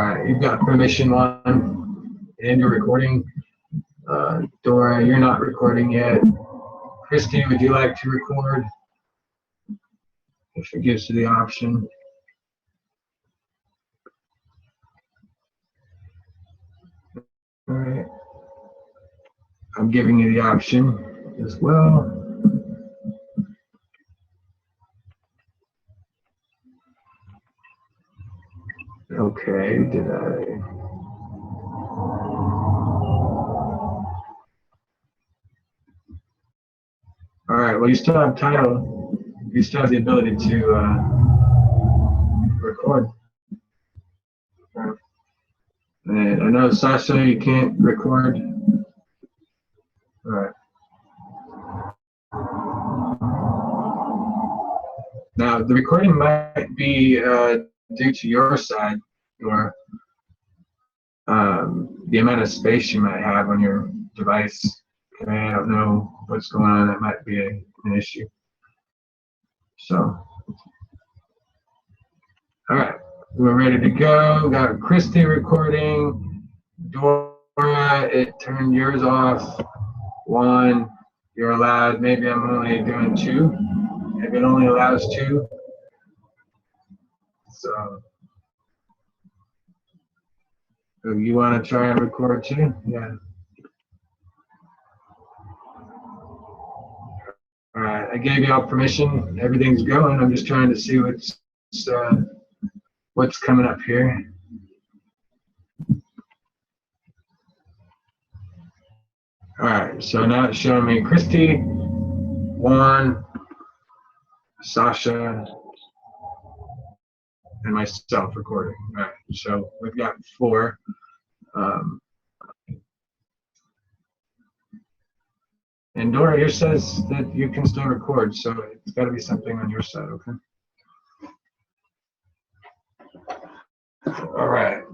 right, you've got permission one, and you're recording. Dora, you're not recording yet. Christy, would you like to record? If it gives you the option. All right. I'm giving you the option as well. Okay, did I? All right, well, you still have title. You still have the ability to record. And I know, Sasha, you can't record. All right. Now, the recording might be due to your side, or the amount of space you might have on your device. Okay, I don't know what's going on. That might be an issue. So, all right, we're ready to go. We got Christy recording. Dora, it turned yours off. 1, you're allowed. Maybe I'm only doing 2. Maybe it only allows 2. So, you want to try and record too? Yeah. All right, I gave you all permission. Everything's going. I'm just trying to see what's coming up here. All right, so now it's showing me Christy, Juan, Sasha, and myself recording. All right, so we've got 4. And Dora, yours says that you can still record, so it's got to be something on your side, okay? All right.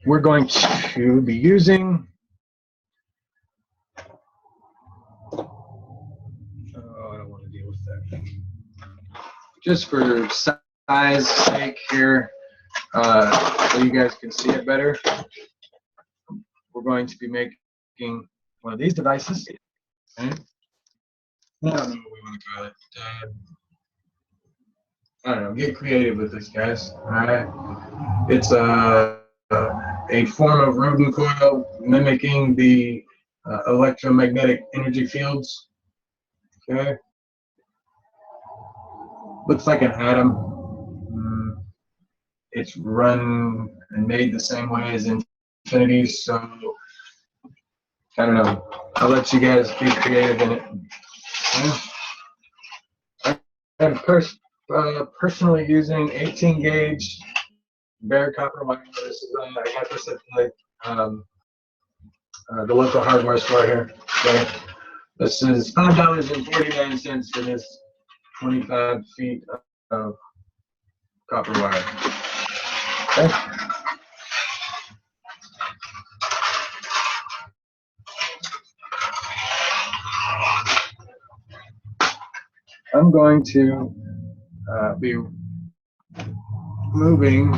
We're going to be using I don't want to deal with that. Just for size sake here, so you guys can see it better, we're going to be making one of these devices. Okay. I don't know what we want to call it. I don't know. Get creative with this, guys. All right. It's a form of Rodin coil mimicking the electromagnetic energy fields. Okay. Looks like an atom. It's run and made the same way as Infinity, so I don't know. I'll let you guys be creative in it. Okay. I'm personally using 18 gauge bare copper wire. This is, I got this at the local hardware store here. Okay. This is $5.49 for this 25 feet of copper wire. Okay. I'm going to be moving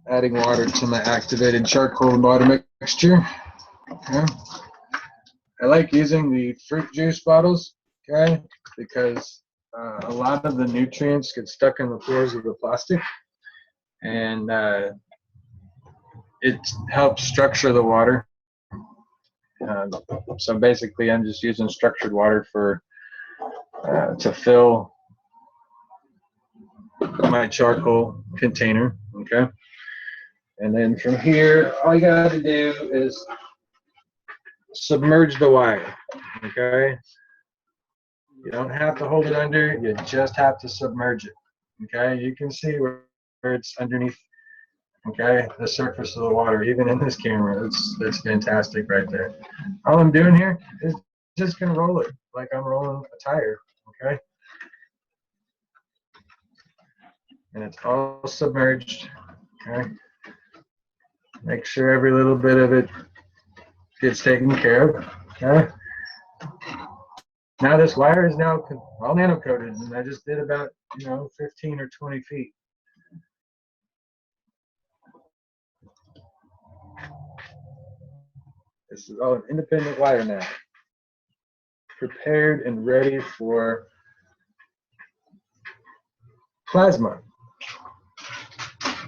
adding water to my activated charcoal and water mixture. Okay. I like using the fruit juice bottles, okay, because a lot of the nutrients get stuck in the pores of the plastic, and it helps structure the water. So basically, I'm just using structured water for to fill my charcoal container, okay? And then from here, all you got to do is submerge the wire, okay? You don't have to hold it under, you just have to submerge it, okay? You can see where it's underneath, okay, the surface of the water, even in this camera. That's fantastic right there. All I'm doing here is just gonna roll it like I'm rolling a tire, okay? And it's all submerged, okay? Make sure every little bit of it gets taken care of. Okay. Now this wire is now all nano coated, and I just did about 15 or 20 feet. This is all an independent wire now, prepared and ready for plasma,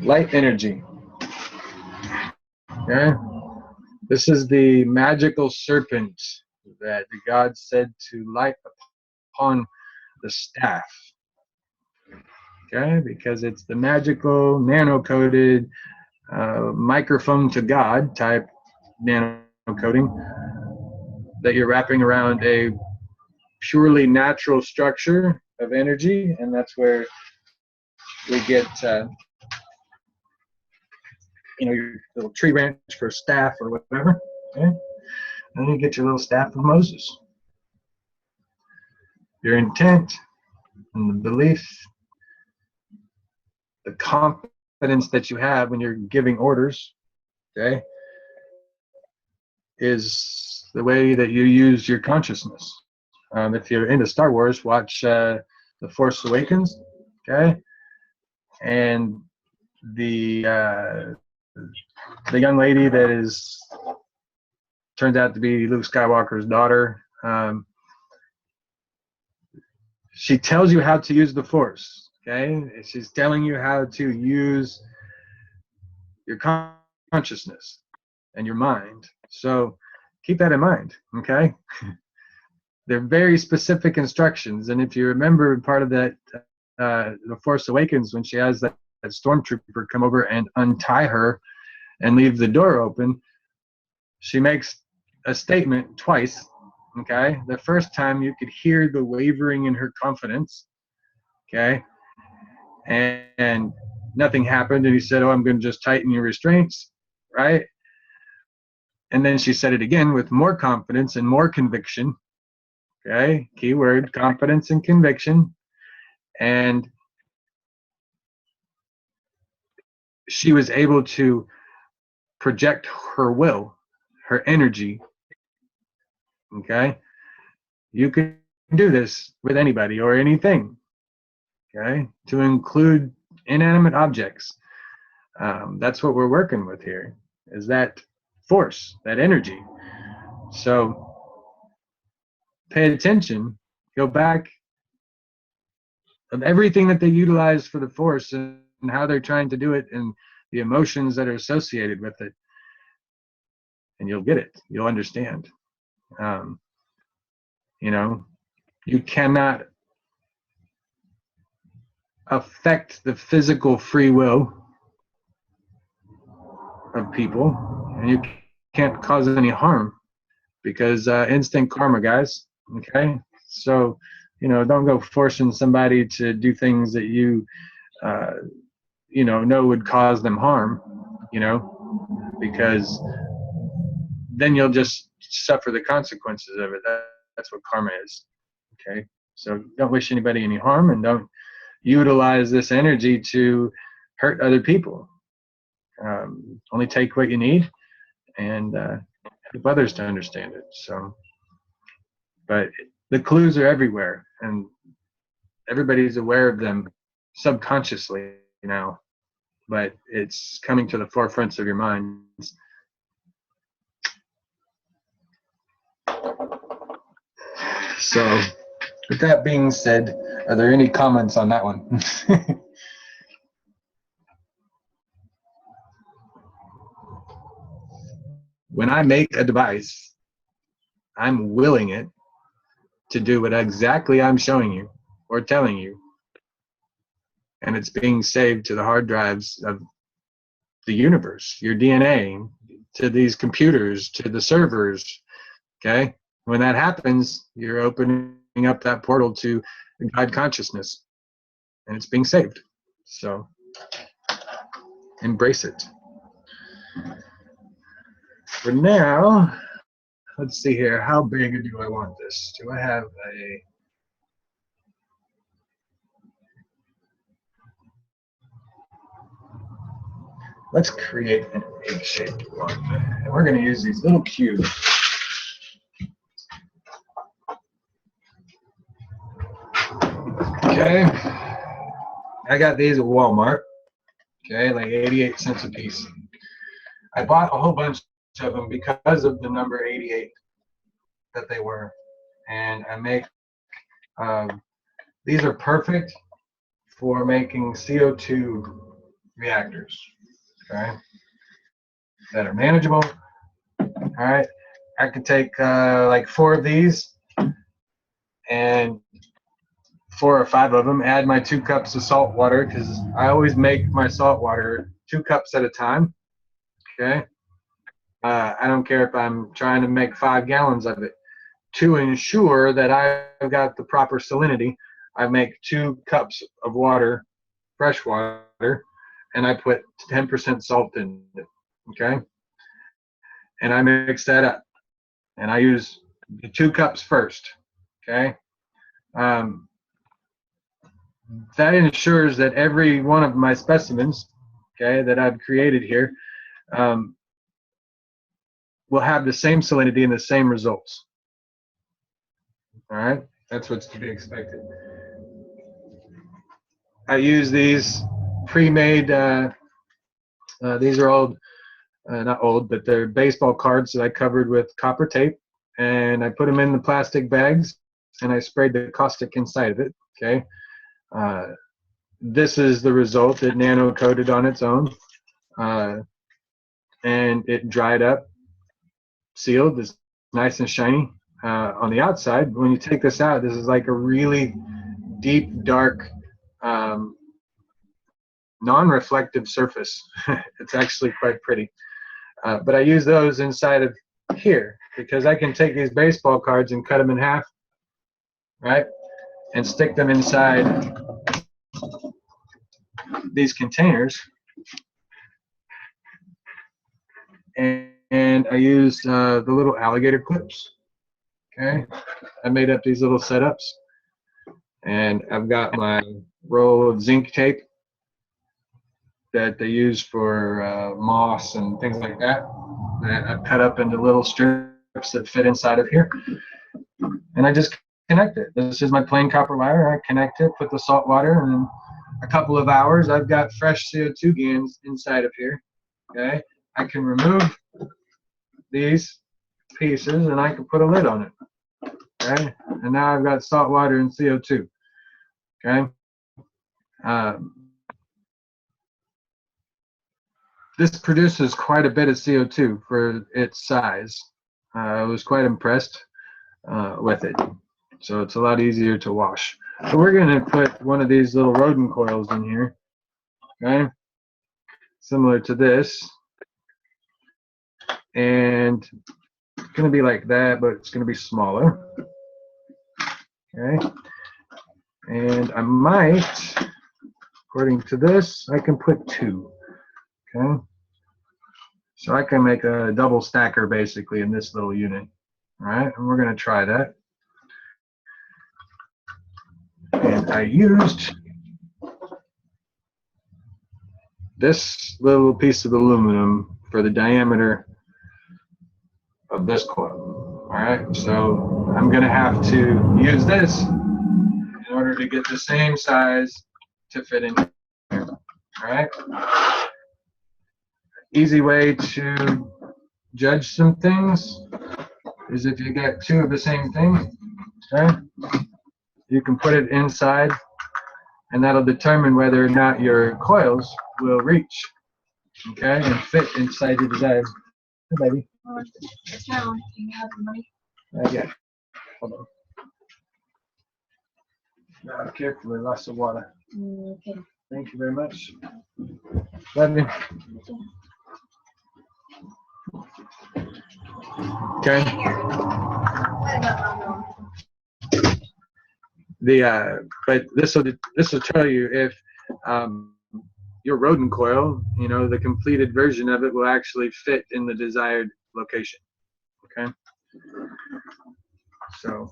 light energy. Okay. This is the magical serpent that God said to light upon the staff. Okay, because it's the magical nano-coated microphone to God type nano coating that you're wrapping around a purely natural structure of energy, and that's where we get your little tree branch for staff or whatever. Okay, and then you get your little staff of Moses. Your intent and the belief, the confidence that you have when you're giving orders, okay, is the way that you use your consciousness. If you're into Star Wars, watch The Force Awakens, okay, and the young lady that turns out to be Luke Skywalker's daughter. She tells you how to use the Force, okay? She's telling you how to use your consciousness and your mind. So keep that in mind, okay? They're very specific instructions, and if you remember part of that, The Force Awakens, when she has that stormtrooper come over and untie her and leave the door open, she makes a statement twice. Okay, the first time you could hear the wavering in her confidence. Okay, and nothing happened, and he said, "Oh, I'm going to just tighten your restraints," right? And then she said it again with more confidence and more conviction. Okay, keyword confidence and conviction, and she was able to project her will, her energy. Okay, you can do this with anybody or anything. Okay, to include inanimate objects. That's what we're working with here, is that force, that energy. So pay attention, go back of everything that they utilize for the force and how they're trying to do it and the emotions that are associated with it. And you'll get it, you'll understand. You cannot affect the physical free will of people, and you can't cause any harm because instant karma, guys. Okay, so don't go forcing somebody to do things that you know would cause them harm, because then you'll just suffer the consequences of it. That's what karma is. Okay, so don't wish anybody any harm, and don't utilize this energy to hurt other people. Only take what you need and help others to understand it. So, but the clues are everywhere, and everybody's aware of them subconsciously now, but it's coming to the forefronts of your minds. So, with that being said, are there any comments on that one? When I make a device, I'm willing it to do what exactly I'm showing you or telling you, and it's being saved to the hard drives of the universe, your DNA, to these computers, to the servers. Okay, when that happens, you're opening up that portal to God consciousness, and it's being saved. So embrace it. For now, let's see here. How big do I want this? Do I have a... let's create an egg-shaped one. And we're going to use these little cubes. Okay. I got these at Walmart. Okay, like 88 cents a piece. I bought a whole bunch of them because of the number 88 that they were. And I make, these are perfect for making CO2 reactors, okay, that are manageable. All right, I could take like 4 of these and 4 or 5 of them, add my 2 cups of salt water, because I always make my salt water 2 cups at a time, okay? I don't care if I'm trying to make 5 gallons of it. To ensure that I've got the proper salinity, I make 2 cups of water, fresh water, and I put 10% salt in it, okay? And I mix that up. And I use the 2 cups first, okay? That ensures that every one of my specimens, okay, that I've created here, will have the same salinity and the same results. All right, that's what's to be expected. I use these pre-made, these are old, not old, but they're baseball cards that I covered with copper tape, and I put them in the plastic bags, and I sprayed the caustic inside of it, okay? This is the result. It nano-coated on its own, and it dried up, sealed, it's nice and shiny on the outside. When you take this out, this is like a really deep, dark, non-reflective surface. It's actually quite pretty. But I use those inside of here because I can take these baseball cards and cut them in half, right, and stick them inside these containers. And I used the little alligator clips. Okay, I made up these little setups, and I've got my roll of zinc tape that they use for moss and things like that. I've cut up into little strips that fit inside of here, and I just connect it. This is my plain copper wire. I connect it, put the salt water, and in a couple of hours, I've got fresh CO2 GANs inside of here. Okay, I can remove these pieces, and I can put a lid on it. Okay, and now I've got salt water and CO2. Okay, this produces quite a bit of CO2 for its size. I was quite impressed with it. So it's a lot easier to wash. So we're going to put one of these little rodent coils in here, okay, similar to this. And it's going to be like that, but it's going to be smaller. Okay. And I might, according to this, I can put 2. Okay. So I can make a double stacker basically in this little unit. All right. And we're going to try that. And I used this little piece of aluminum for the diameter of this coil. All right, so I'm going to have to use this in order to get the same size to fit in here. All right. Easy way to judge some things is if you get 2 of the same thing, okay, you can put it inside, and that'll determine whether or not your coils will reach, okay, and fit inside your design. Hey, baby. Do you have the money? Yeah. Hold on. Now, carefully, lots of water. Okay. Thank you very much. Love you. Okay. But this will tell you if your rodent coil, you know, the completed version of it will actually fit in the desired location. Okay. So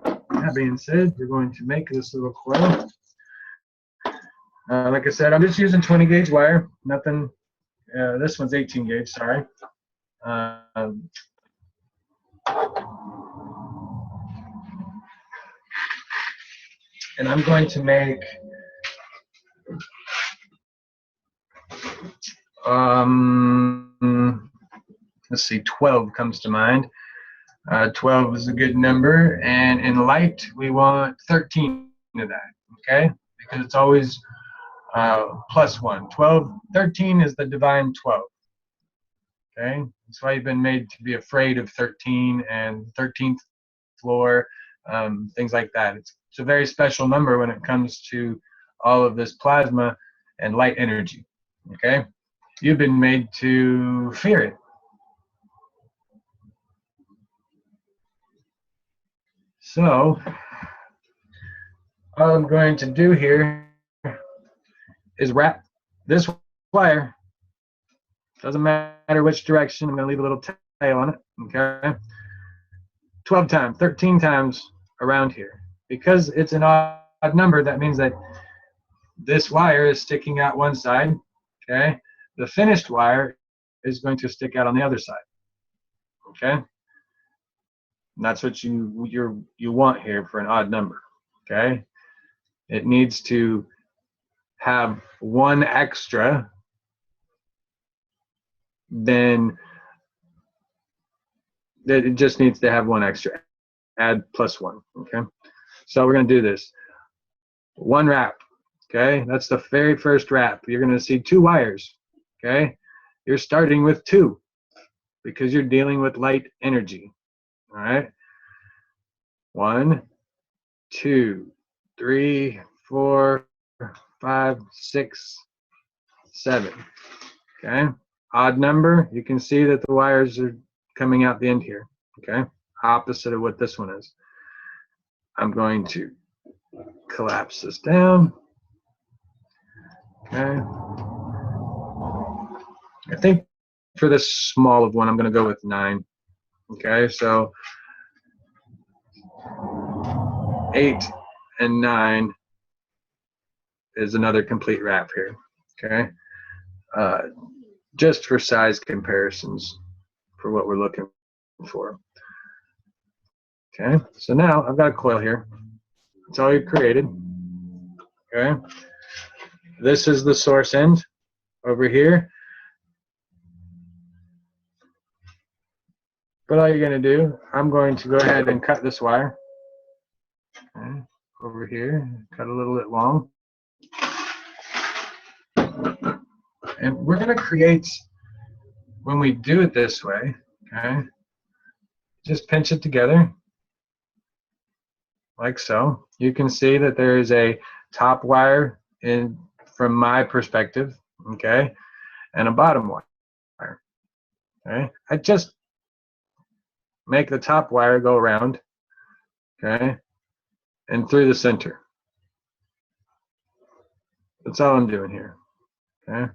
that being said, we're going to make this little coil. Like I said, I'm just using 20 gauge wire. Nothing. This one's 18 gauge. Sorry. Um, and I'm going to make let's see, 12 comes to mind. 12 is a good number, and in light we want 13 of that, okay? Because it's always plus 1. 12, 13 is the divine 12, okay? That's why you've been made to be afraid of 13 and 13th floor, things like that. It's a very special number when it comes to all of this plasma and light energy, okay? You've been made to fear it. So all I'm going to do here is wrap this wire. Doesn't matter which direction. I'm going to leave a little tail on it. Okay. 12 times, 13 times around here. Because it's an odd number, that means that this wire is sticking out one side. Okay. The finished wire is going to stick out on the other side. Okay. And that's what you want here for an odd number. Okay. It needs to have one extra, then it just needs to have one extra. Add plus 1. Okay. So we're going to do this. One wrap. Okay. That's the very first wrap. You're going to see 2 wires. Okay. You're starting with 2 because you're dealing with light energy. All right. 1, 2, 3, 4, 5, 6, 7. Okay. Odd number. You can see that the wires are coming out the end here. Okay. Opposite of what this one is. I'm going to collapse this down. Okay. I think for this small of one, I'm going to go with 9. Okay. So 8 and 9 is another complete wrap here. Okay. Just for size comparisons for what we're looking for. Okay. So now I've got a coil here. That's all you created. Okay. This is the source end over here. But all you're going to do, I'm going to go ahead and cut this wire. Okay. Over here, cut a little bit long. And we're going to create, when we do it this way, okay, just pinch it together like so. You can see that there is a top wire in from my perspective, okay, and a bottom wire. Okay, I just make the top wire go around, okay, and through the center. That's all I'm doing here, okay.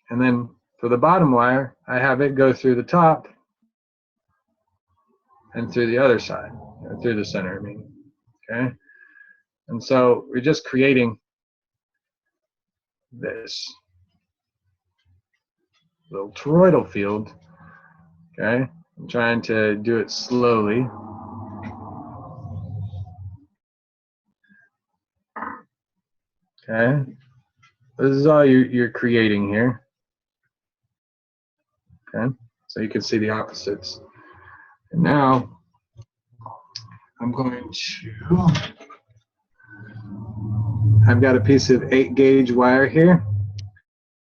And then for the bottom wire, I have it go through the top and through the other side, or through the center, I mean, okay. And so we're just creating this little toroidal field, okay. I'm trying to do it slowly. Okay. This is all you're creating here. Okay. So you can see the opposites. And now I'm going to, I've got a piece of 8 gauge wire here.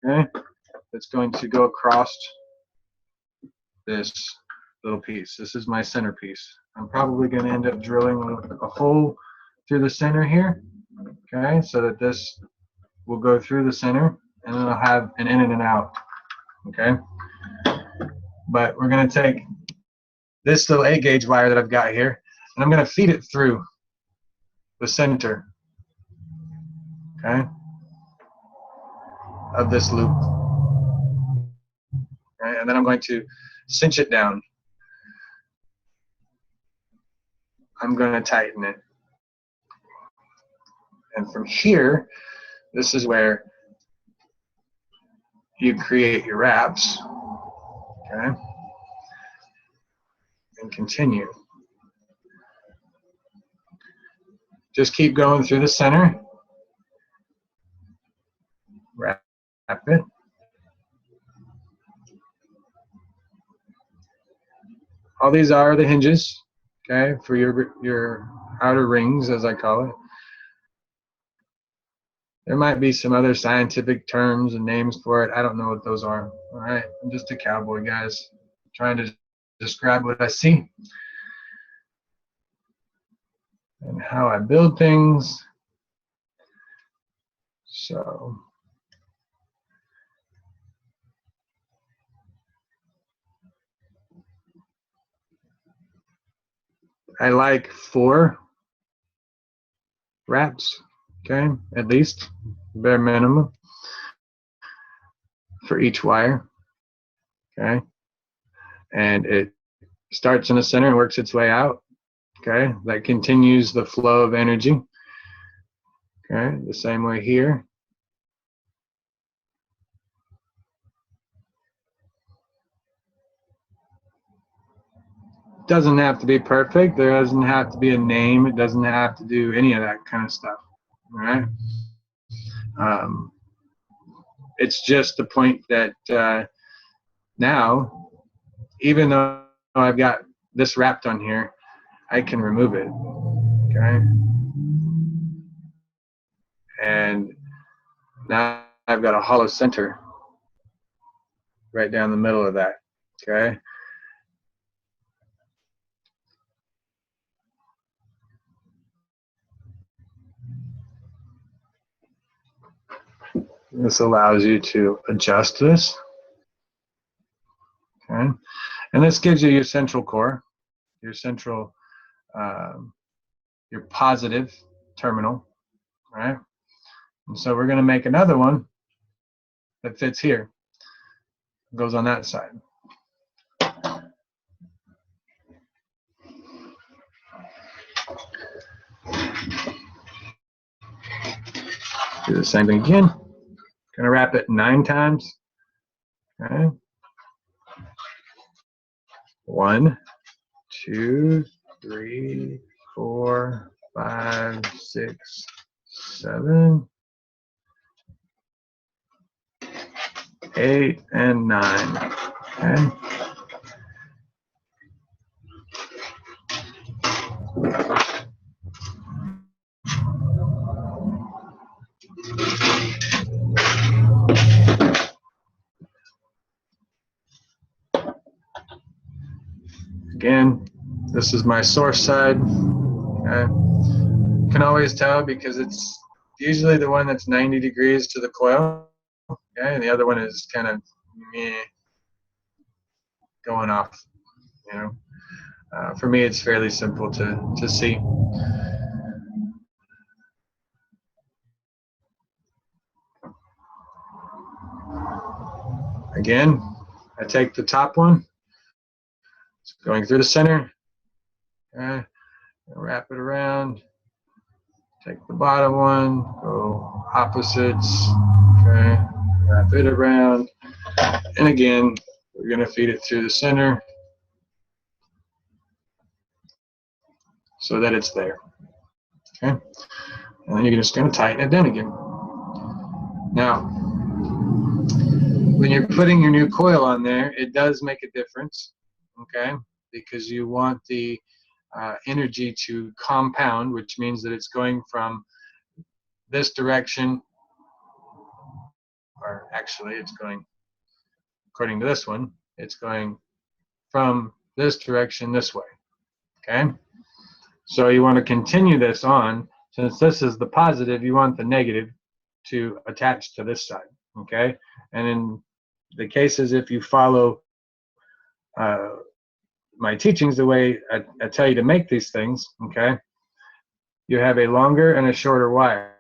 Okay. That's going to go across this little piece. This is my centerpiece. I'm probably going to end up drilling a hole through the center here. Okay. So that this will go through the center and it'll have an in and an out. Okay. But we're going to take this little 8 gauge wire that I've got here and I'm going to feed it through the center, okay, of this loop. Okay, and then I'm going to cinch it down. I'm going to tighten it. And from here, this is where you create your wraps, okay, and continue. Just keep going through the center, wrap it. All these are the hinges, okay, for your outer rings, as I call it. There might be some other scientific terms and names for it. I don't know what those are. All right, I'm just a cowboy, guys, trying to describe what I see and how I build things. So I like 4 wraps, okay, at least, bare minimum, for each wire, okay, and it starts in the center and works its way out, okay, that continues the flow of energy, okay, the same way here. Doesn't have to be perfect. There doesn't have to be a name. It doesn't have to do any of that kind of stuff. All right. It's just the point that now, even though I've got this wrapped on here, I can remove it. Okay. And now I've got a hollow center right down the middle of that. Okay. This allows you to adjust this. Okay. And this gives you your central core, your central, your positive terminal, right? And so we're going to make another one that fits here. It goes on that side. Do the same thing again. Going to wrap it 9 times. Okay. 1, 2, 3, 4, 5, 6, 7, 8, and 9. Okay. Again, this is my source side. Okay. You can always tell because it's usually the one that's 90 degrees to the coil. Okay, and the other one is kind of going off. You know, for me, it's fairly simple to see. Again, I take the top one, it's going through the center. Okay, wrap it around. Take the bottom one, go opposites. Okay, wrap it around, and again, we're going to feed it through the center so that it's there. Okay, and then you're just going to tighten it down again. Now, when you're putting your new coil on there, it does make a difference, okay, because you want the energy to compound, which means that it's going from this direction, or actually it's going, according to this one, it's going from this direction this way, okay? So you want to continue this on. Since this is the positive, you want the negative to attach to this side, okay? And in the cases, if you follow my teachings the way I tell you to make these things, okay, you have a longer and a shorter wire,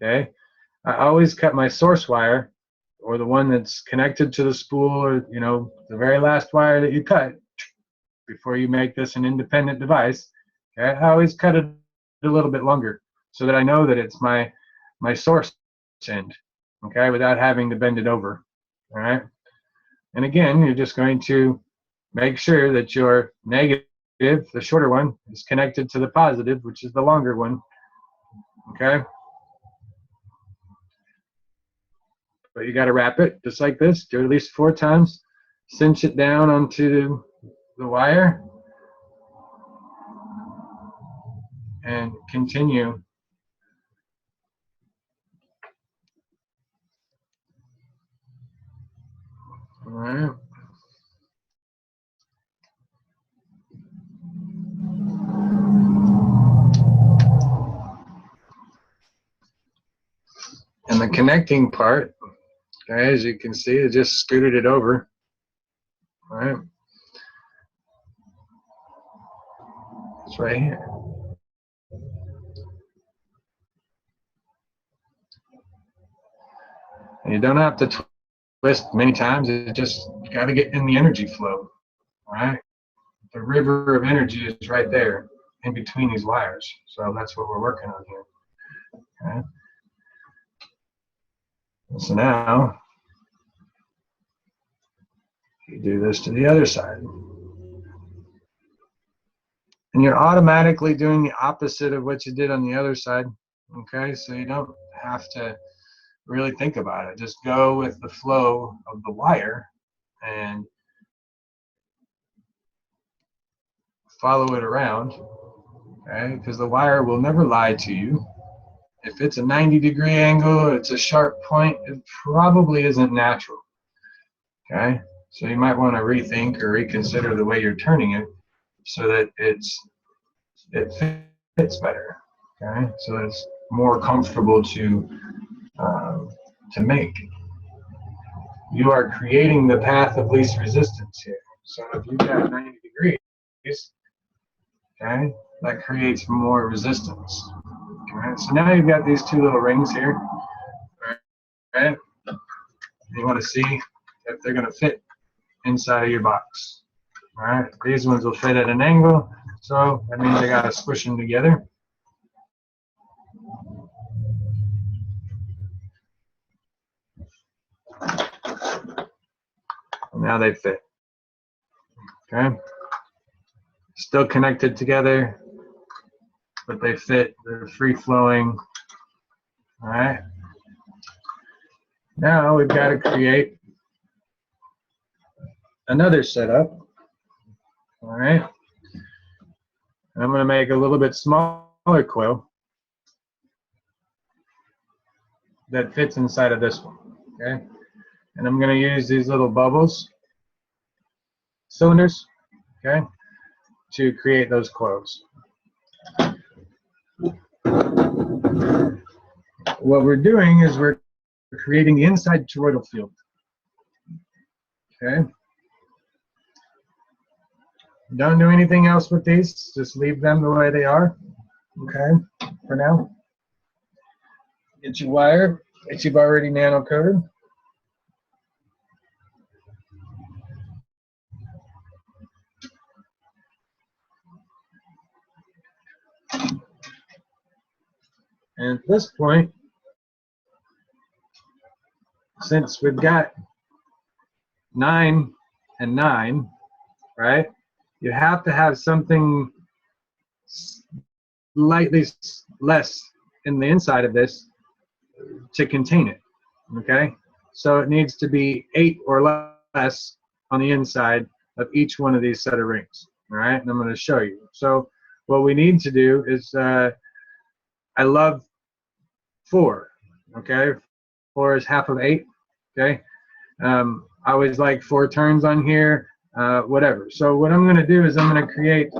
okay? I always cut my source wire, or the one that's connected to the spool, or, you know, the very last wire that you cut before you make this an independent device, okay? I always cut it a little bit longer so that I know that it's my source end, okay, without having to bend it over. All right. And again, you're just going to make sure that your negative, the shorter one, is connected to the positive, which is the longer one. Okay. But you got to wrap it just like this. Do it at least 4 times. Cinch it down onto the wire and continue. All right. And the connecting part, okay, as you can see, it just scooted it over. All right. It's right here. And you don't have to twist many times. It just got to get in the energy flow. All right. The river of energy is right there in between these wires. So that's what we're working on here. Okay. So now you do this to the other side. And you're automatically doing the opposite of what you did on the other side. Okay, so you don't have to really think about it. Just go with the flow of the wire and follow it around. Okay, because the wire will never lie to you. If it's a 90-degree angle, it's a sharp point, it probably isn't natural. Okay, so you might want to rethink or reconsider the way you're turning it so that it fits better. Okay, so it's more comfortable to make. You are creating the path of least resistance here. So if you've got 90 degrees, okay, that creates more resistance. Okay, so now you've got these 2 little rings here. Okay, you want to see if they're going to fit inside of your box. All right, these ones will fit at an angle, so that means I got to squish them together. And now they fit. Okay, still connected together, but they fit. They're free flowing. All right. Now we've got to create another setup. All right. And I'm going to make a little bit smaller coil that fits inside of this one. Okay. And I'm going to use these little bubbles, cylinders, okay, to create those coils. What we're doing is we're creating the inside toroidal field. Okay. Don't do anything else with these. Just leave them the way they are. Okay. For now. Get your wire that you've already nano coated. And at this point, since we've got 9 and 9, right? You have to have something slightly less in the inside of this to contain it, okay? So it needs to be 8 or less on the inside of each one of these set of rings, all right? And I'm going to show you. So what we need to do is, I love 4, okay? 4 is half of 8, okay? I always like 4 turns on here, whatever. So what I'm going to do is I'm going to create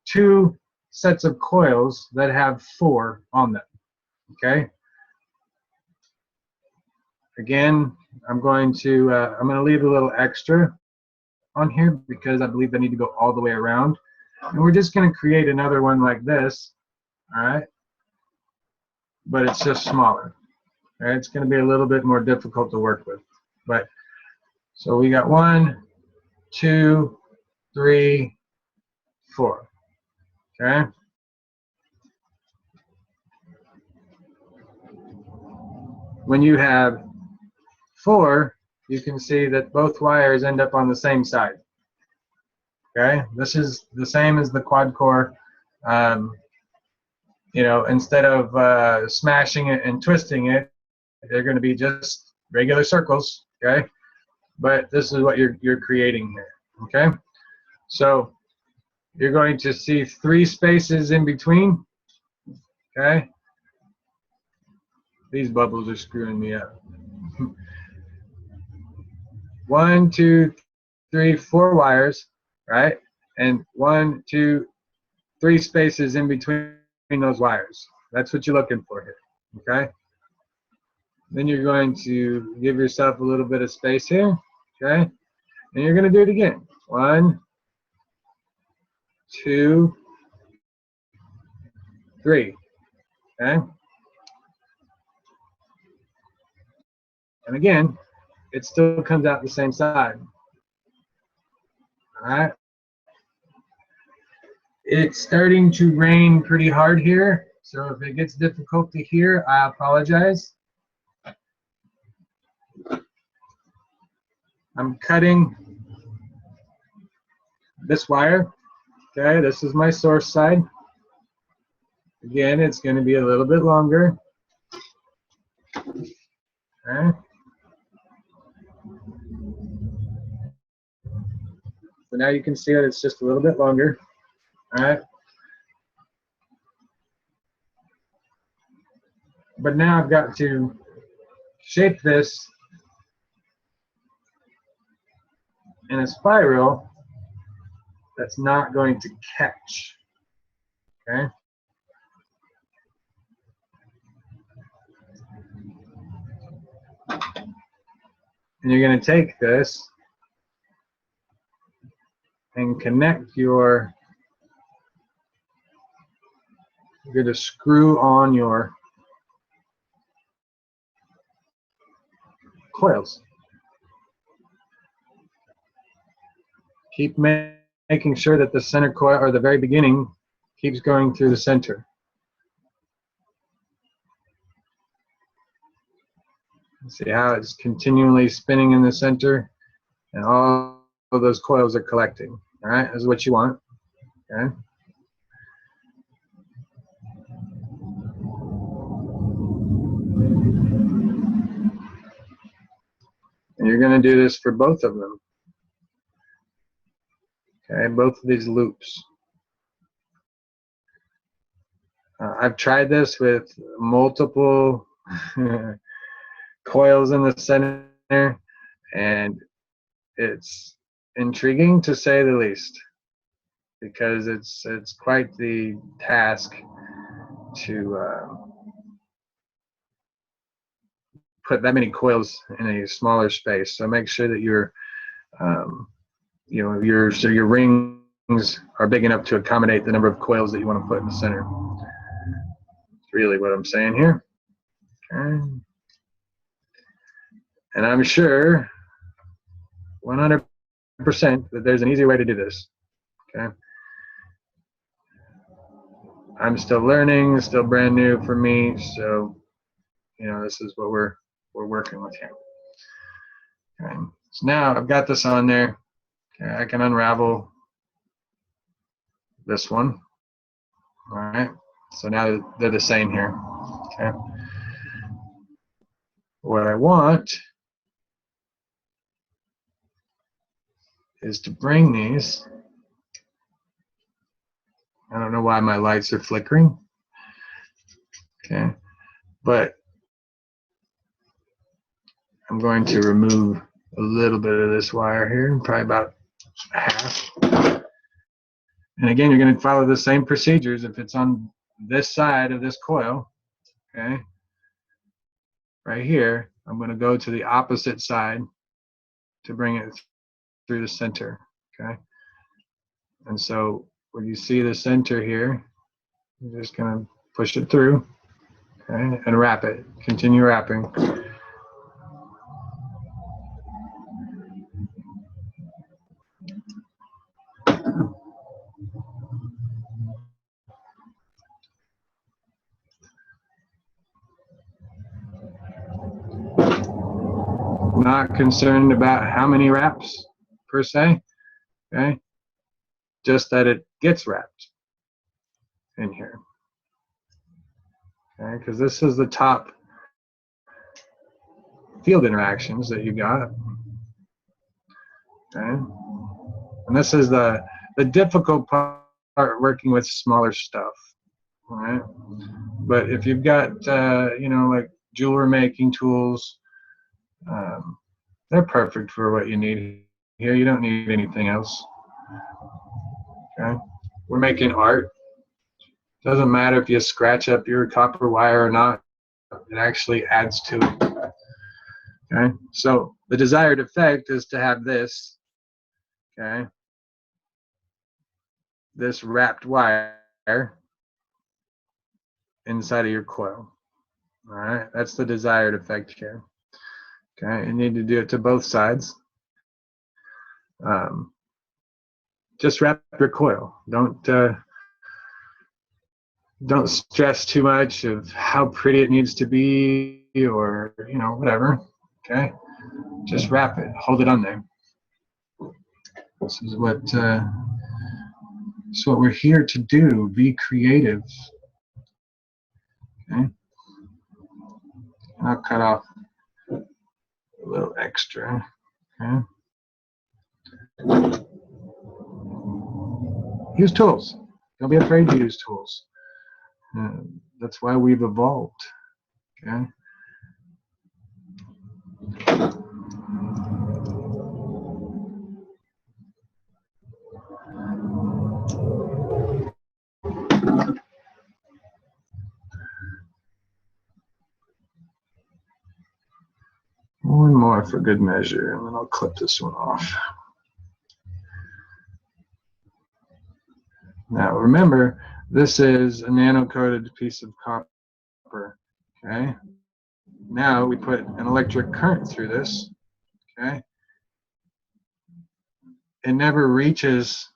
2 sets of coils that have 4 on them, okay? Again, I'm going to leave a little extra on here because I believe I need to go all the way around. And we're just going to create another one like this, all right? But it's just smaller. All right? It's going to be a little bit more difficult to work with. But so we got 1, 2, 3, 4. Okay. when you have 4, you can see that both wires end up on the same side. Okay, this is the same as the quad core. You know, instead of smashing it and twisting it, they're going to be just regular circles. Okay, but this is what you're creating here. Okay, so you're going to see 3 spaces in between. Okay, these bubbles are screwing me up. 1, 2, 3, 4 wires, right? And 1, 2, 3 spaces in between those wires. That's what you're looking for here. Okay. Then you're going to give yourself a little bit of space here. Okay. And you're going to do it again. 1, 2, 3. Okay. And again, it still comes out the same side. All right. It's starting to rain pretty hard here, so if it gets difficult to hear, I apologize. I'm cutting this wire. Okay, this is my source side. Again, it's going to be a little bit longer. Okay. So now you can see that it's just a little bit longer. All right. But now I've got to shape this in a spiral that's not going to catch. Okay. And you're going to take this and connect you're going to screw on your coils. Keep making sure that the center coil, or the very beginning, keeps going through the center. See how it's continually spinning in the center, and all of those coils are collecting. All right, this is what you want. Okay. And you're going to do this for both of them. Okay, both of these loops. I've tried this with multiple coils in the center, and it's intriguing to say the least, because it's quite the task to put that many coils in a smaller space. So make sure that your you know, your rings are big enough to accommodate the number of coils that you want to put in the center. That's really what I'm saying here. Okay. And I'm sure 100% that there's an easy way to do this. Okay. I'm still learning, still brand new for me, so you know, this is what we're working with here. Okay. So now I've got this on there. Okay, I can unravel this one. All right. So now they're the same here. Okay. What I want is to bring these. I don't know why my lights are flickering. Okay. But I'm going to remove a little bit of this wire here, probably about half. And again, you're going to follow the same procedures. If it's on this side of this coil, okay, right here, I'm going to go to the opposite side to bring it through the center, okay? And so when you see the center here, you're just going to push it through, okay, and wrap it. Continue wrapping. Not concerned about how many wraps per se, okay? Just that it gets wrapped in here, okay? Because this is the top field interactions that you got, okay? And this is the difficult part, working with smaller stuff, all right? But if you've got, you know, like jewelry making tools, they're perfect for what you need here. You don't need anything else, okay? We're making art. Doesn't matter if you scratch up your copper wire or not. It actually adds to it, okay? So the desired effect is to have this, okay? This wrapped wire inside of your coil. All right, that's the desired effect here. Okay, you need to do it to both sides. Just wrap your coil. Don't stress too much of how pretty it needs to be, or you know, whatever. Okay, just wrap it. Hold it on there. This is what we're here to do. Be creative. Okay, I'll cut off a little extra. Okay. Use tools. Don't be afraid to use tools. That's why we've evolved. Okay. One more for good measure, and then I'll clip this one off. Now remember, this is a nano-coated piece of copper, okay? Now we put an electric current through this, okay? It never reaches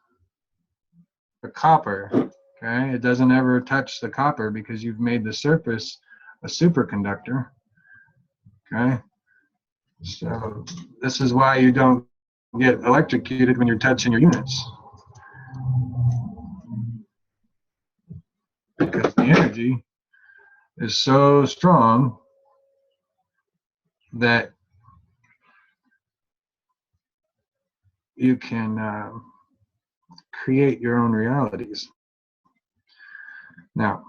the copper, okay? It doesn't ever touch the copper because you've made the surface a superconductor, okay? So this is why you don't get electrocuted when you're touching your units, because the energy is so strong that you can create your own realities. Now,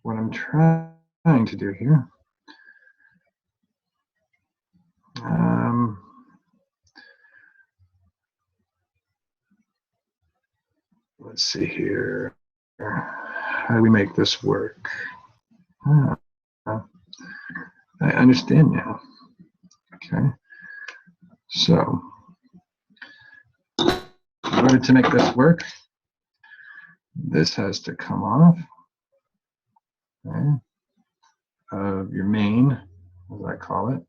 what I'm trying to do here, let's see here. How do we make this work? I understand now. Okay. So, in order to make this work, this has to come off, okay, of your main, as I call it.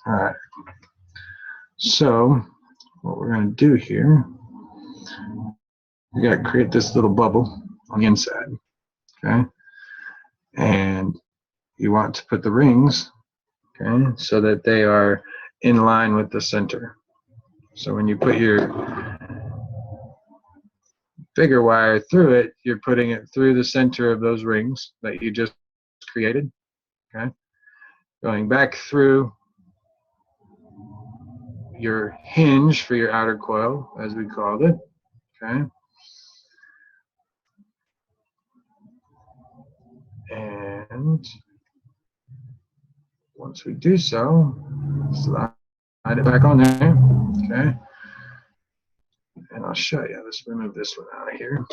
All right. So, what we're going to do here, we got to create this little bubble on the inside, okay? And you want to put the rings, okay, so that they are in line with the center. So when you put your bigger wire through it, you're putting it through the center of those rings that you just created, okay? Going back through your hinge for your outer coil, as we called it, okay? And once we do so, slide it back on there, okay? And I'll show you. Let's remove this one out of here,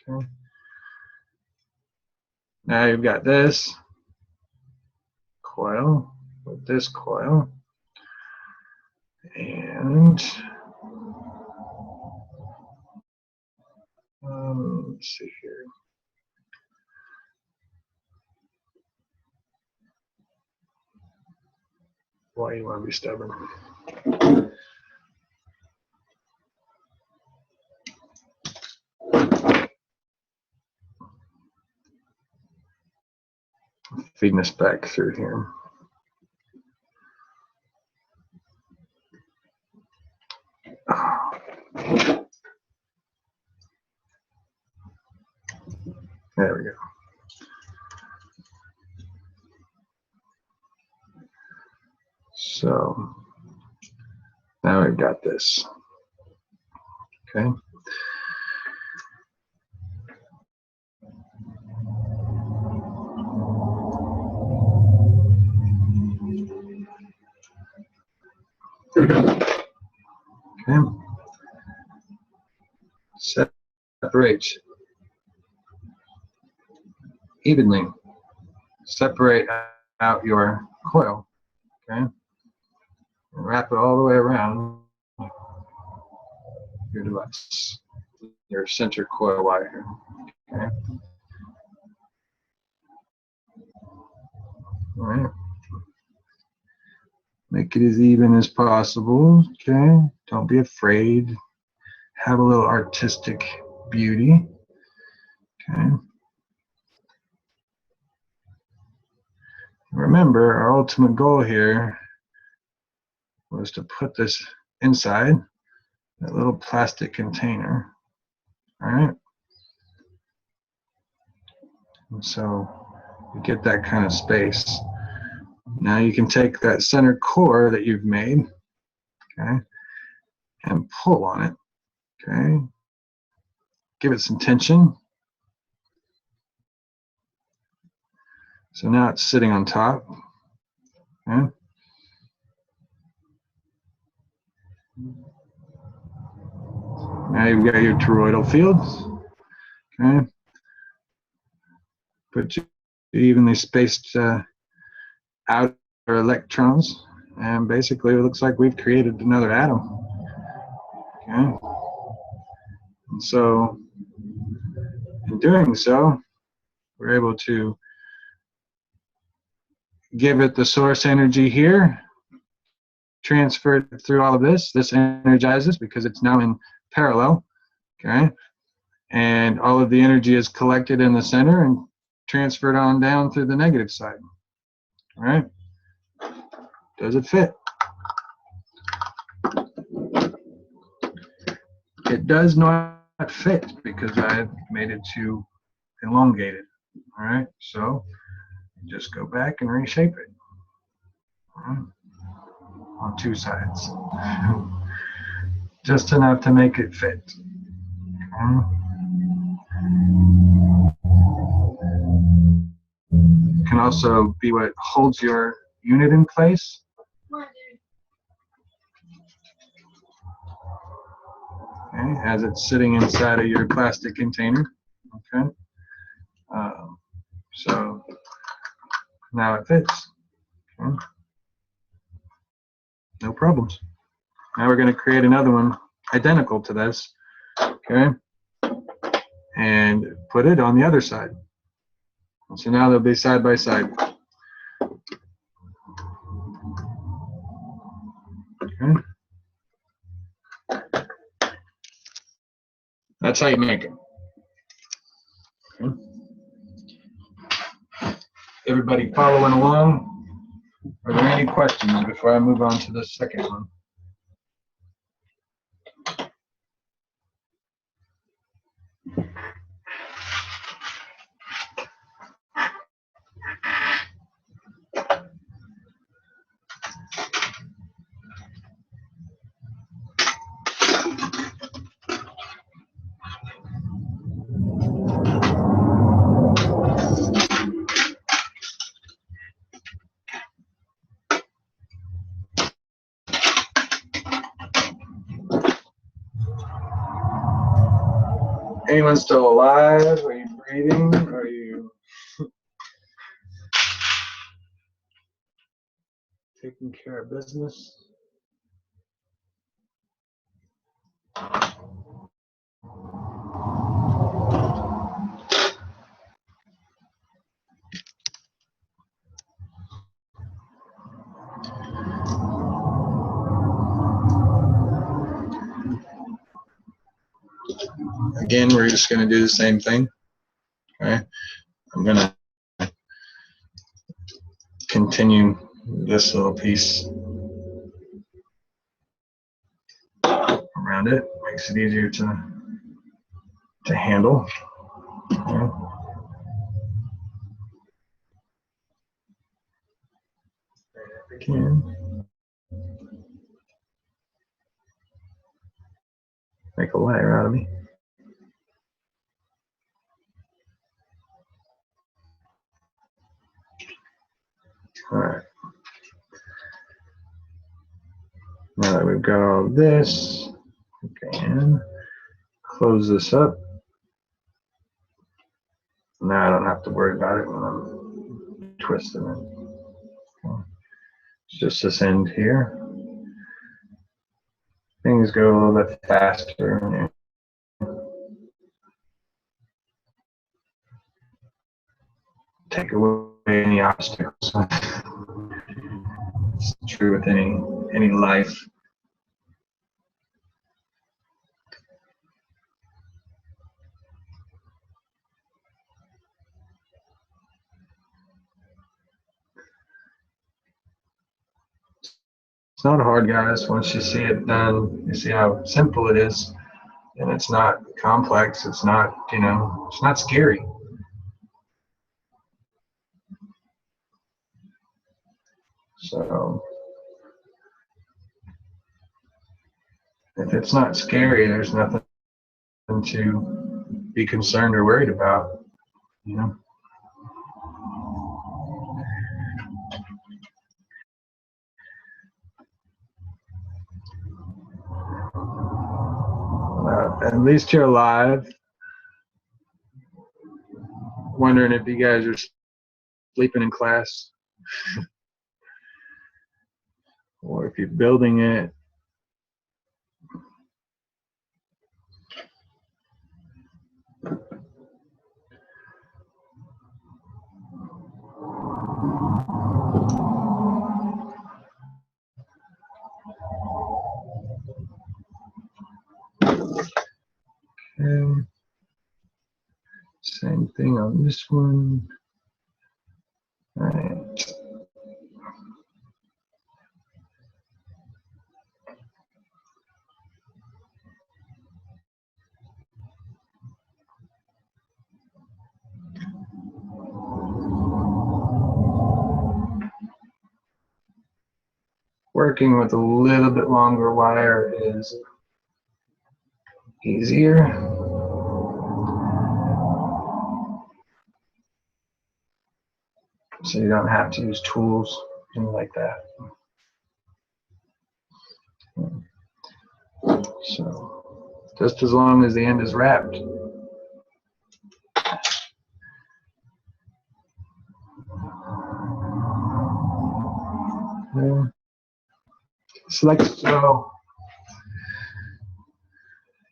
okay? Now you've got this coil with this coil, and let's see here. Why you want to be stubborn? Feeding this back through here. There we go. So now we've got this. Okay. Okay. Separate evenly. Separate out your coil. Okay. And wrap it all the way around your device, your center coil wire. Okay. All right. Make it as even as possible. Okay. Don't be afraid. Have a little artistic beauty. Okay. Remember, our ultimate goal here was to put this inside that little plastic container. All right. And so you get that kind of space. Now you can take that center core that you've made, okay, and pull on it, okay. Give it some tension. So now it's sitting on top, okay. Now you've got your toroidal fields, okay. Put your evenly spaced outer electrons, and basically it looks like we've created another atom, okay. And so in doing so, we're able to give it the source energy here, transfer it through all of this. This energizes because it's now in parallel, okay? And all of the energy is collected in the center and transferred on down through the negative side, all right? Does it fit? It does not fit because I made it too elongated, all right? So just go back and reshape it, all right? On two sides, just enough to make it fit. Okay. It can also be what holds your unit in place. Okay, as it's sitting inside of your plastic container. Okay, so now it fits. Okay. No problems. Now we're going to create another one identical to this. Okay, and put it on the other side. So now they'll be side by side. Okay. That's how you make it. Okay. Everybody following along? Are there any questions before I move on to the second one? Anyone still alive? Are you breathing? Are you taking care of business? Again, we're just going to do the same thing. Okay, I'm going to continue this little piece around it. Makes it easier to handle. Okay. Again, make a liar out of me. All right. Now that we've got all of this, we can close this up. Now I don't have to worry about it when I'm twisting it. Okay. It's just this end here. Things go a little bit faster. Take away any obstacles. It's true with any life. It's not hard, guys. Once you see it done, you see how simple it is, and it's not complex. It's not, it's not scary. So if it's not scary, there's nothing to be concerned or worried about, At least you're alive. Wondering if you guys are sleeping in class or if you're building it. Okay. Same thing on this one. All right. Working with a little bit longer wire is easier. So you don't have to use tools, things like that. So just as long as the end is wrapped. Select so.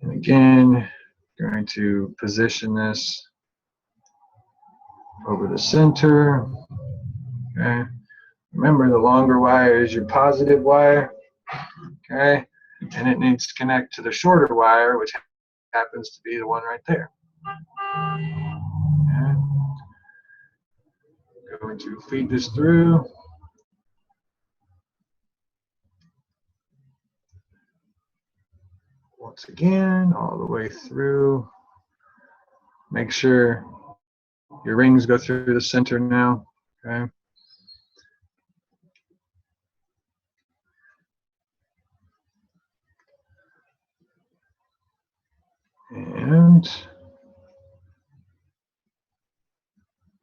And again, going to position this over the center. Okay. Remember, the longer wire is your positive wire. Okay. And it needs to connect to the shorter wire, which happens to be the one right there. Okay. Going to feed this through. Once again, all the way through. Make sure your rings go through the center now. Okay. And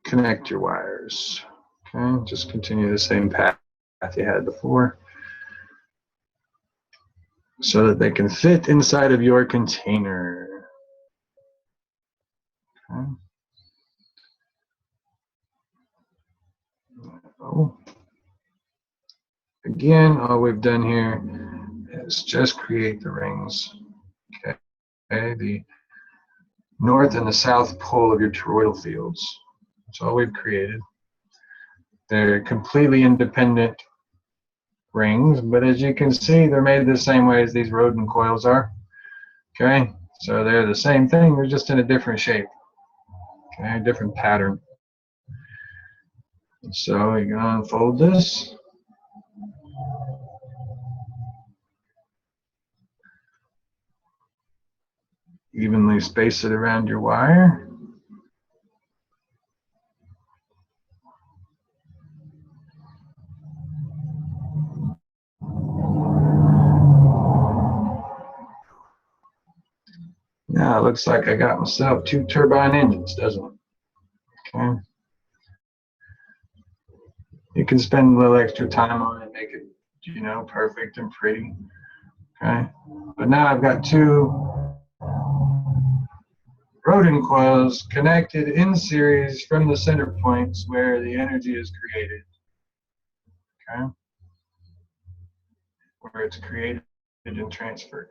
connect your wires. Okay, just continue the same path you had before so that they can fit inside of your container. Okay. Oh. Again, all we've done here is just create the rings. Okay, the north and the south pole of your toroidal fields. That's all we've created. They're completely independent rings, but as you can see, they're made the same way as these rodent coils are. Okay, So they're the same thing, they're just in a different shape. Okay, different pattern. So you're going to unfold this. Evenly space it around your wire. Now it looks like I got myself 2 turbine engines, doesn't it? Okay. You can spend a little extra time on it, make it, you know, perfect and pretty. Okay. But now I've got 2 Rodin coils connected in series from the center points where the energy is created. Okay. Where it's created and transferred.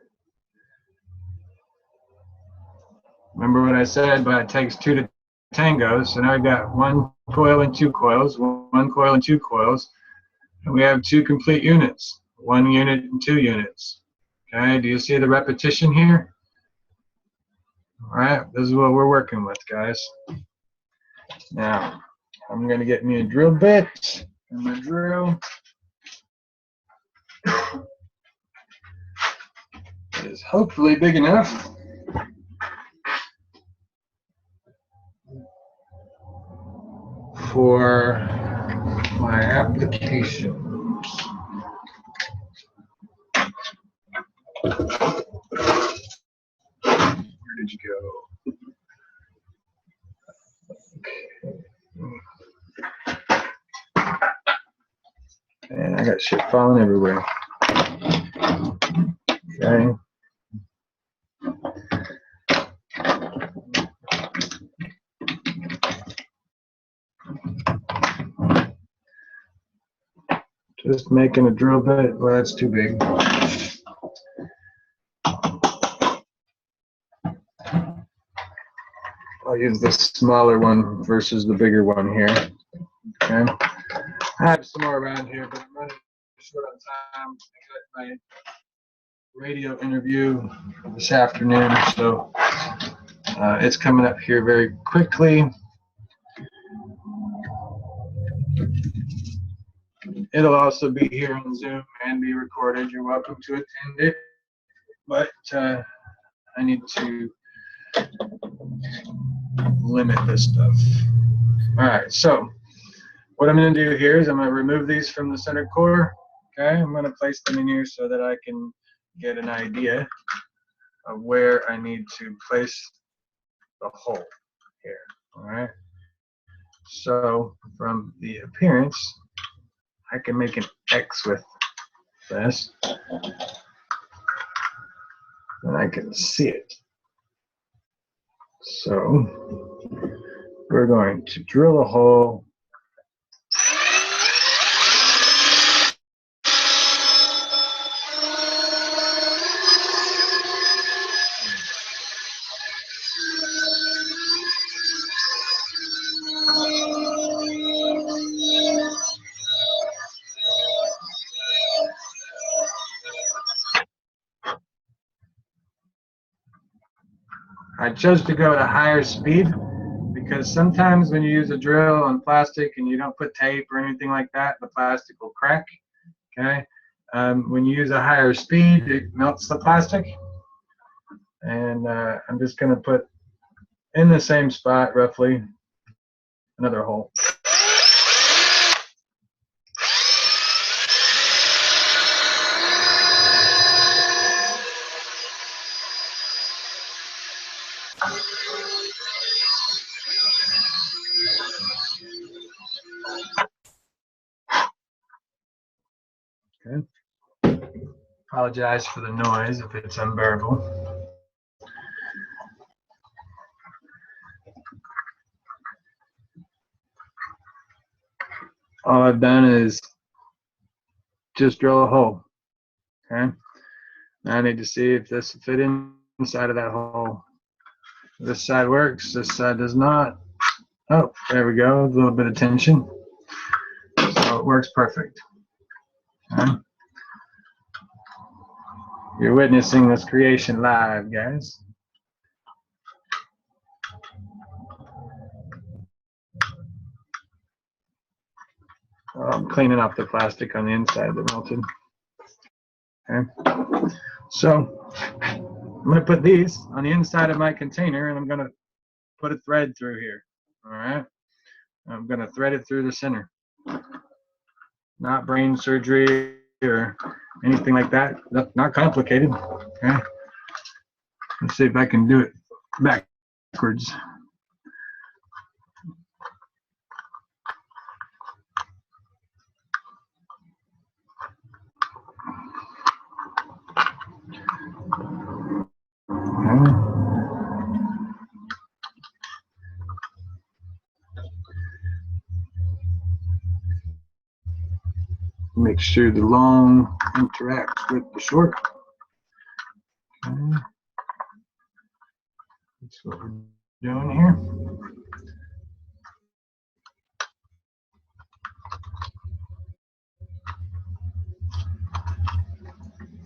Remember what I said, but it takes 2 to tango. So now I've got 1 coil and 2 coils, 1 coil and 2 coils, and we have 2 complete units, 1 unit and 2 units. Okay, do you see the repetition here? All right, this is what we're working with, guys. Now, I'm going to get me a drill bit and my drill. It is hopefully big enough for my application. Where did you go? And I got shit falling everywhere. Okay. Just making a drill bit. Well, that's too big. I'll use the smaller one versus the bigger one here. Okay. I have some more around here, but I'm running short on time. I got my radio interview this afternoon, so it's coming up here very quickly. It'll also be here on Zoom and be recorded. You're welcome to attend it, but I need to limit this stuff. All right, so what I'm going to do here is I'm going to remove these from the center core. Okay, I'm going to place them in here so that I can get an idea of where I need to place the hole here. All right, so from the appearance, I can make an X with this, and I can see it. So we're going to drill a hole . I chose to go at a higher speed because sometimes when you use a drill on plastic and you don't put tape or anything like that, the plastic will crack. Okay, when you use a higher speed, it melts the plastic. And I'm just going to put in the same spot roughly another hole. Okay. Apologize for the noise if it's unbearable. All I've done is just drill a hole. Okay. Now I need to see if this will fit inside of that hole. This side works, this side does not. Oh, there we go, a little bit of tension. So it works perfect. Okay. You're witnessing this creation live, guys. I'm cleaning off the plastic on the inside that melted. Okay. So I'm going to put these on the inside of my container, and I'm going to put a thread through here. All right. I'm going to thread it through the center. Not brain surgery or anything like that. Not complicated. Okay. Let's see if I can do it backwards. Okay. Make sure the long interacts with the short. Okay. That's what we're doing here.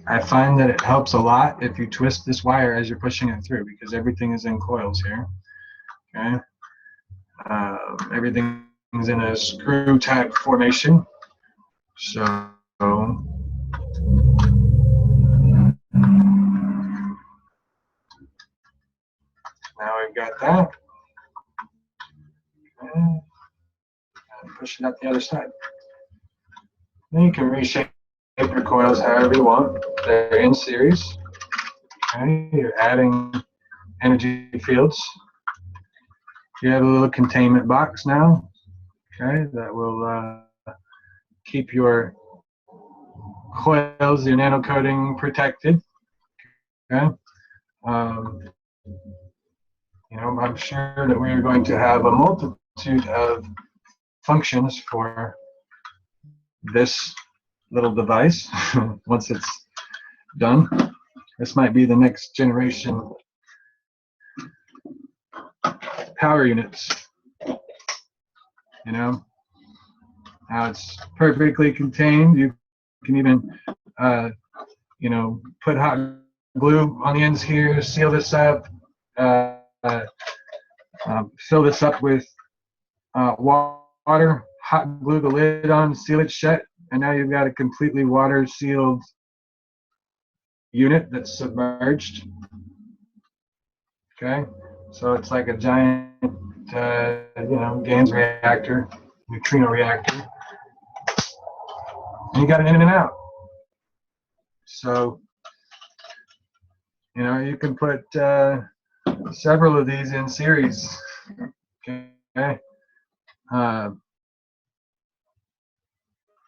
I find that it helps a lot if you twist this wire as you're pushing it through, because everything is in coils here. Okay. Everything is in a screw type formation. So now we've got that. Okay. And push it up the other side. Then you can reshape your coils however you want. They're in series. Okay. You're adding energy fields. You have a little containment box now. Okay, that will keep your coils, your nano coating protected. Okay. You know, I'm sure that we're going to have a multitude of functions for this little device once it's done. This might be the next generation power units. You know, now it's perfectly contained. You can even, you know, put hot glue on the ends here, seal this up, fill this up with water, hot glue the lid on, seal it shut, and now you've got a completely water sealed unit that's submerged. Okay, so it's like a giant, you know, GANS reactor, neutrino reactor, and you got it in and out. So, you know, you can put several of these in series. Okay.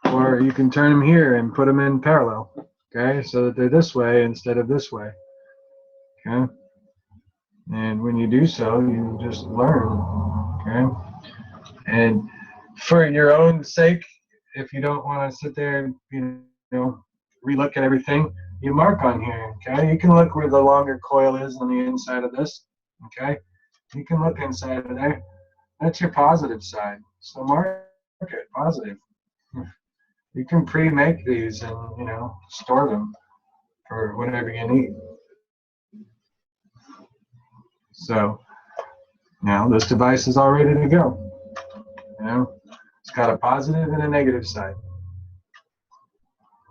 Or you can turn them here and put them in parallel. Okay, so that they're this way instead of this way. Okay. And when you do so, you just learn. Okay. And for your own sake, if you don't want to sit there and, you know, relook at everything, you mark on here. Okay. You can look where the longer coil is on the inside of this. Okay. You can look inside of there. That's your positive side. So mark it positive. You can pre-make these and, you know, store them for whatever you need. So now this device is all ready to go. You know, it's got a positive and a negative side.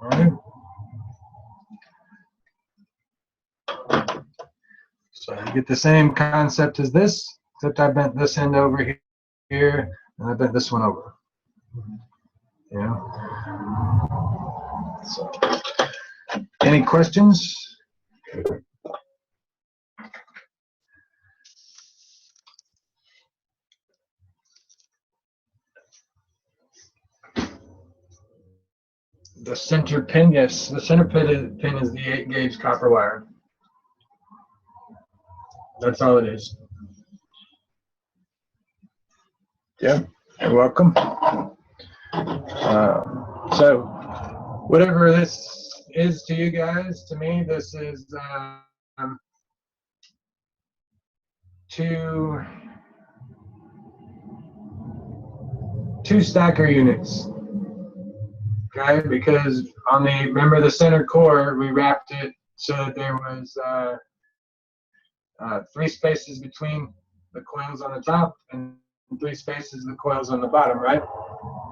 All right. So you get the same concept as this, except I bent this end over here, and I bent this one over. You know. So, any questions? The center pin, yes, the center pin is the 8-gauge copper wire. That's all it is. Yeah, you're welcome. So, whatever this is to you guys, to me, this is two stacker units. Okay, because on the, remember the center core, we wrapped it so that there was 3 spaces between the coils on the top and 3 spaces the coils on the bottom, right?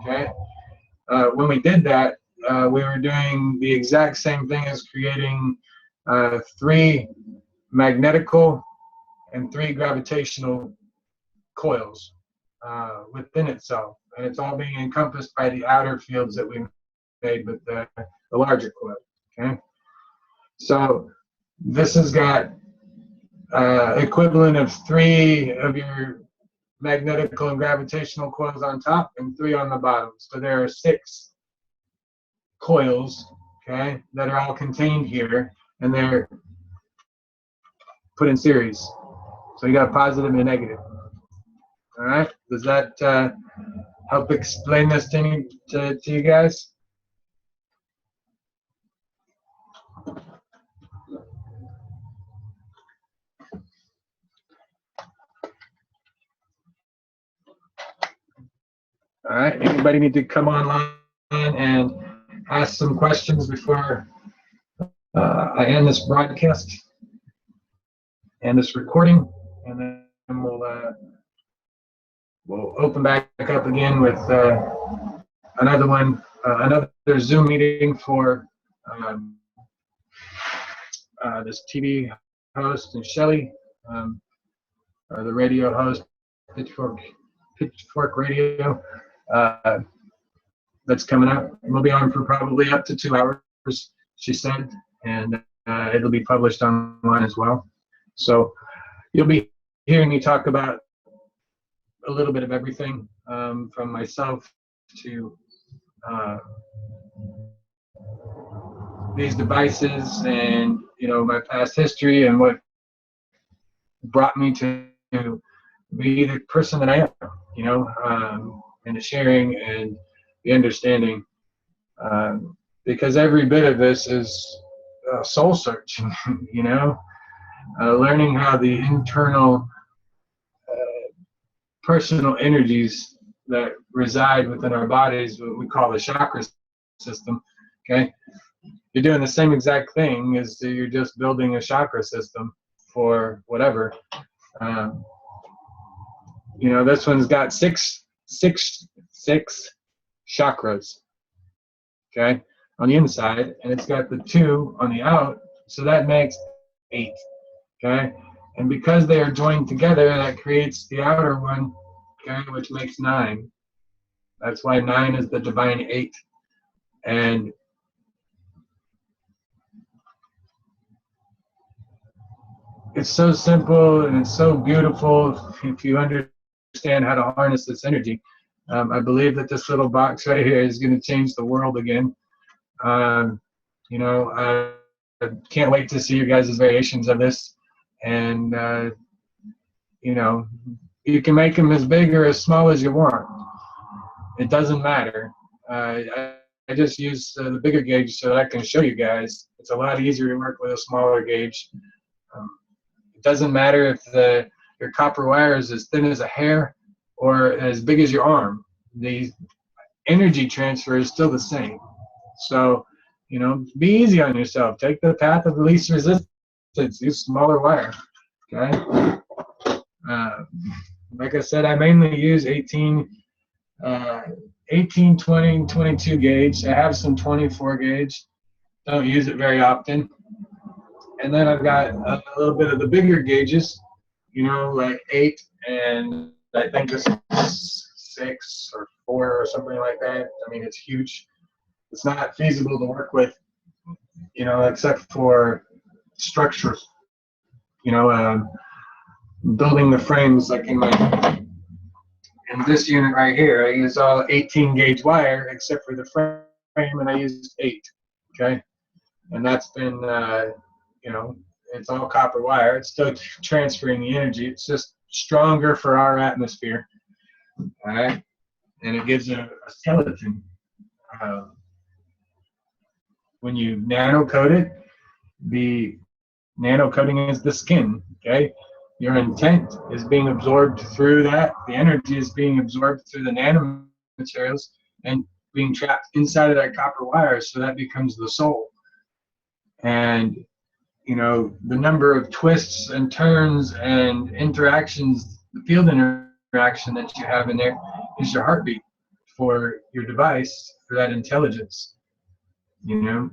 Okay, when we did that, we were doing the exact same thing as creating 3 magnetical and 3 gravitational coils within itself, and it's all being encompassed by the outer fields that we made with the larger coil. Okay, so this has got equivalent of 3 of your magnetical and gravitational coils on top and 3 on the bottom. So there are 6 coils, okay, that are all contained here, and they're put in series. So you got a positive and a negative. All right, does that help explain this to you guys? All right, anybody need to come online and ask some questions before I end this broadcast and this recording, and then we'll open back up again with another one, another Zoom meeting for this TV host and Shelly, the radio host, Pitchfork Radio. That's coming up. We'll be on for probably up to 2 hours, she said, and it'll be published online as well. So you'll be hearing me talk about a little bit of everything, from myself to these devices, and my past history and what brought me to be the person that I am, and the sharing and the understanding, because every bit of this is soul searching, learning how the internal personal energies that reside within our bodies, what we call the chakra system, okay? You're doing the same exact thing as you're just building a chakra system for whatever. This one's got six chakras, okay, on the inside, and it's got the 2 on the out, so that makes 8, okay? And because they are joined together, that creates the outer one, okay, which makes 9. That's why 9 is the divine 8. And it's so simple and it's so beautiful if you understand how to harness this energy. I believe that this little box right here is going to change the world again. I can't wait to see your guys' variations of this. And, you can make them as big or as small as you want. It doesn't matter. I just use the bigger gauge so that I can show you guys. It's a lot easier to work with a smaller gauge. It doesn't matter if your copper wire is as thin as a hair or as big as your arm. The energy transfer is still the same. So, be easy on yourself. Take the path of the least resistance. Use smaller wire. Okay. Like I said, I mainly use 18, 20, 22 gauge. I have some 24 gauge. Don't use it very often. And then I've got a little bit of the bigger gauges, like 8, and I think this is 6 or 4 or something like that. I mean, it's huge. It's not feasible to work with, except for structures. Building the frames, like in this unit right here, I use all 18 gauge wire except for the frame, and I use 8. Okay, and that's been it's all copper wire. It's still transferring the energy. It's just stronger for our atmosphere. All right, and it gives a skeleton. When you nano coat it, the nano coating is the skin. Okay, your intent is being absorbed through that. The energy is being absorbed through the nanomaterials and being trapped inside of that copper wire, so that becomes the soul. And the number of twists and turns and interactions, the field interaction that you have in there is your heartbeat for your device, for that intelligence. You know,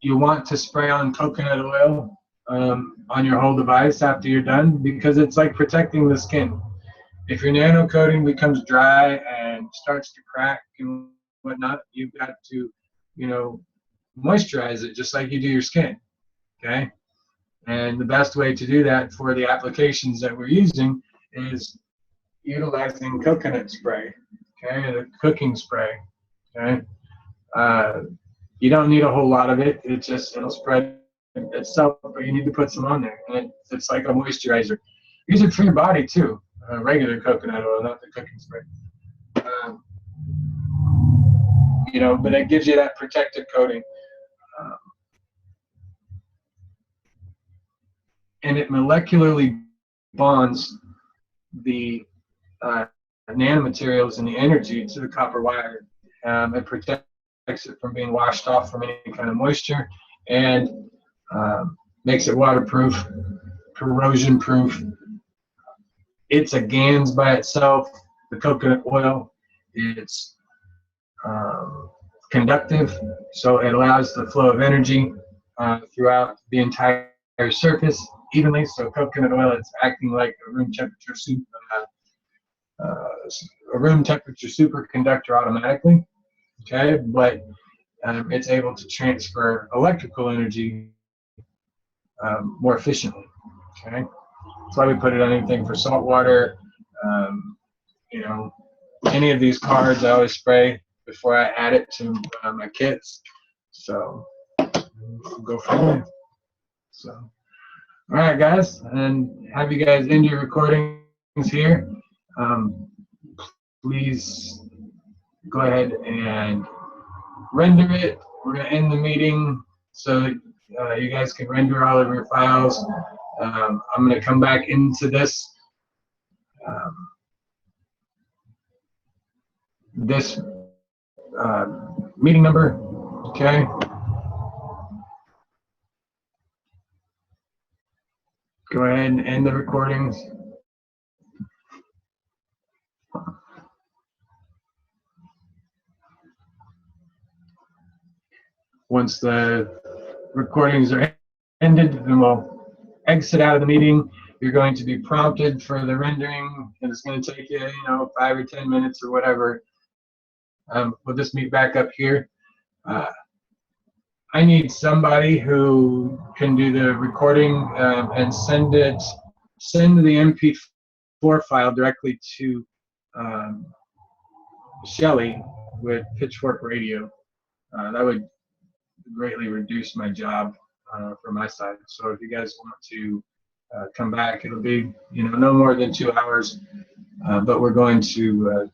you want to spray on coconut oil on your whole device after you're done, because it's like protecting the skin. If your nano coating becomes dry and starts to crack and whatnot, you've got to, you know, moisturize it just like you do your skin. Okay, and the best way to do that for the applications that we're using is utilizing coconut spray. Okay, the cooking spray. Okay, you don't need a whole lot of it. It'll spread itself, but you need to put some on there, and it's like a moisturizer. Use it for your body too. Regular coconut oil, not the cooking spray. You know, but it gives you that protective coating. And it molecularly bonds the nanomaterials and the energy to the copper wire. It protects it from being washed off from any kind of moisture, and makes it waterproof, corrosion proof. It's a GANS by itself. The coconut oil, it's conductive, so it allows the flow of energy throughout the entire surface evenly. So coconut oil, it's acting like a room temperature superconductor automatically. Okay, but it's able to transfer electrical energy more efficiently. Okay, that's why we put it on anything for salt water. You know, any of these cards I always spray before I add it to my kits. So we'll go from there. So, all right, guys, and have you guys end your recordings here. Please go ahead and render it. We're going to end the meeting so that you guys can render all of your files. I'm going to come back into this meeting number. Okay. Go ahead and end the recordings. Once the recordings are ended, then we'll exit out of the meeting. You're going to be prompted for the rendering, and it's going to take you, 5 or 10 minutes or whatever. We'll just meet back up here. I need somebody who can do the recording and send the MP4 file directly to Shelly with Pitchfork Radio. That would greatly reduce my job from my side. So if you guys want to come back, it'll be no more than 2 hours, but we're going to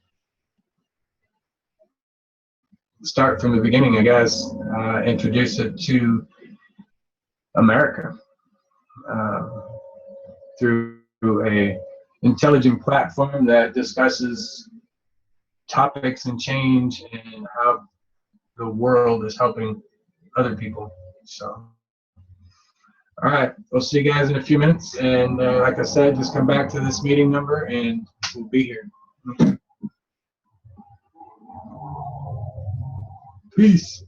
start from the beginning, I guess. Introduce it to America through a intelligent platform that discusses topics and change and how the world is helping other people. So, all right, we'll see you guys in a few minutes, and like I said, just come back to this meeting number and we'll be here. Okay. Peace.